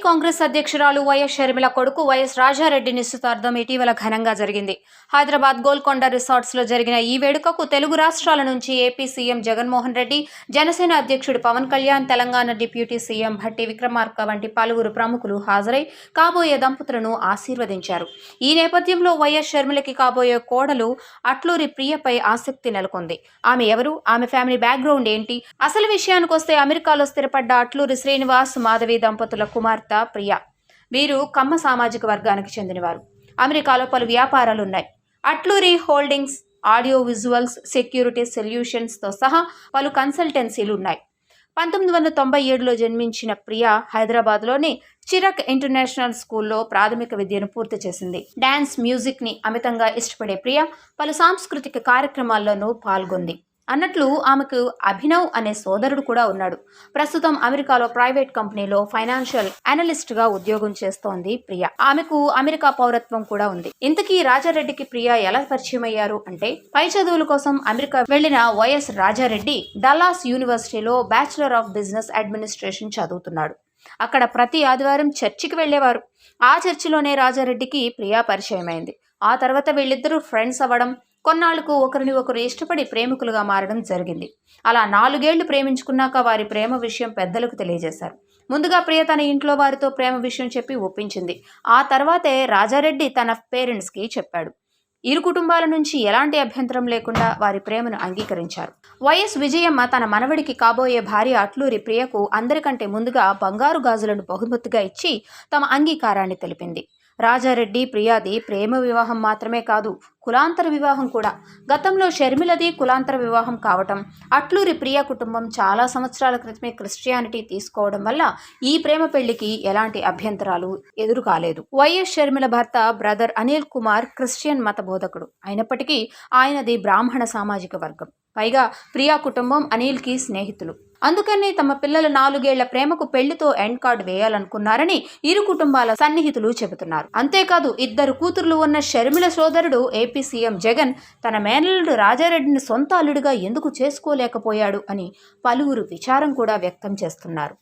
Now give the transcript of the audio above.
కాంగ్రెస్ అధ్యక్షురాలు వైఎస్ షర్మిల కొడుకు వైఎస్ రాజారెడ్డి నిశ్చితార్థం ఇటీవల ఘనంగా జరిగింది. హైదరాబాద్ గోల్కొండ రిసార్ట్స్ లో జరిగిన ఈ వేడుకకు తెలుగు రాష్ట్రాల నుంచి ఏపీ సీఎం జగన్మోహన్ రెడ్డి, జనసేన అధ్యక్షుడు పవన్ కళ్యాణ్, తెలంగాణ డిప్యూటీ సీఎం భట్టి విక్రమార్క వంటి పలువురు ప్రముఖులు హాజరై కాబోయే దంపతులను ఆశీర్వదించారు. ఈ నేపథ్యంలో వైఎస్ షర్మిలకి కాబోయే కోడలు అట్లూరి ప్రియపై ఆసక్తి నెలకొంది. ఆమె ఎవరు? ఆమె ఫ్యామిలీ బ్యాక్గ్రౌండ్ ఏంటి? అసలు విషయానికొస్తే అమెరికాలో స్థిరపడ్డ అట్లూరి శ్రీనివాస్, మాధవి దంపతుల కుమార్తె ప్రియా. వీరు కమ్మ సామాజిక వర్గానికి చెందినవారు. అమెరికాలో పలు వ్యాపారాలున్నాయి. Atluri holdings, audio visuals, security solutions తో సహా పలు కన్సల్టెన్సీలు ఉన్నాయి. 1997లో జన్మించిన ప్రియా హైదరాబాద్లోని చిరక్ ఇంటర్నేషనల్ స్కూల్లో ప్రాథమిక విద్యను పూర్తి చేసింది. డాన్స్, మ్యూజిక్ ని అమితంగా ఇష్టపడే ప్రియా పలు సాంస్కృతిక కార్యక్రమాల్లోనూ పాల్గొంది. అన్నట్లు ఆమెకు అభినవ్ అనే సోదరుడు కూడా ఉన్నాడు. ప్రస్తుతం అమెరికాలో ప్రైవేట్ కంపెనీలో ఫైనాన్షియల్ అనలిస్ట్ గా ఉద్యోగం చేస్తోంది ప్రియా. ఆమెకు అమెరికా పౌరత్వం కూడా ఉంది. ఇంతకీ రాజారెడ్డికి ప్రియా ఎలా పరిచయం అయ్యారు అంటే, పై చదువుల కోసం అమెరికా వెళ్లిన వైఎస్ రాజారెడ్డి డల్లాస్ యూనివర్సిటీలో బ్యాచిలర్ ఆఫ్ బిజినెస్ అడ్మినిస్ట్రేషన్ చదువుతున్నాడు. అక్కడ ప్రతి ఆదివారం చర్చికి వెళ్లేవారు. ఆ చర్చిలోనే రాజారెడ్డికి ప్రియా పరిచయం అయింది. ఆ తర్వాత వీళ్ళిద్దరూ ఫ్రెండ్స్ అవ్వడం, కొన్నాళ్లకు ఒకరిని ఒకరు ఇష్టపడి ప్రేమికులుగా మారడం జరిగింది. అలా 4 ఏళ్లు ప్రేమించుకున్నాక వారి ప్రేమ విషయం పెద్దలకు తెలియజేశారు. ముందుగా ప్రియ తన ఇంట్లో వారితో ప్రేమ విషయం చెప్పి ఒప్పించింది. ఆ తర్వాతే రాజారెడ్డి తన పేరెంట్స్కి చెప్పాడు. ఇరు కుటుంబాల నుంచి ఎలాంటి అభ్యంతరం లేకుండా వారి ప్రేమను అంగీకరించారు. వైఎస్ విజయమ్మ తన మనవడికి కాబోయే భార్య అట్లూరి ప్రియకు అందరికంటే ముందుగా బంగారు గాజులను బహుమతిగా ఇచ్చి తమ అంగీకారాన్ని తెలిపింది. రాజారెడ్డి ప్రియాది ప్రేమ వివాహం మాత్రమే కాదు, కులాంతర వివాహం కూడా. గతంలో షర్మిలది కులాంతర వివాహం కావటం, అట్లూరి ప్రియ కుటుంబం చాలా సంవత్సరాల క్రితమే క్రిస్టియానిటీ తీసుకోవడం వల్ల ఈ ప్రేమ పెళ్లికి ఎలాంటి అభ్యంతరాలు ఎదురు కాలేదు. వైఎస్ షర్మిల భర్త బ్రదర్ అనిల్ కుమార్ క్రిస్టియన్ మత బోధకుడు అయినప్పటికీ ఆయనది బ్రాహ్మణ సామాజిక వర్గం. పైగా ప్రియా కుటుంబం అనిల్కి స్నేహితులు. అందుకని తమ పిల్లల 4 ఏళ్ల ప్రేమకు పెళ్లితో ఎండ్ కార్డ్ వేయాలనుకున్నారని ఇరు కుటుంబాల సన్నిహితులు చెబుతున్నారు. అంతేకాదు, 2 కూతుర్లు ఉన్న షర్మిల సోదరుడు ఏపీ సీఎం జగన్ తన మేనల్లుడు రాజారెడ్డిని సొంత అల్లుడిగా ఎందుకు చేసుకోలేకపోయాడు అని పలువురు విచారం కూడా వ్యక్తం చేస్తున్నారు.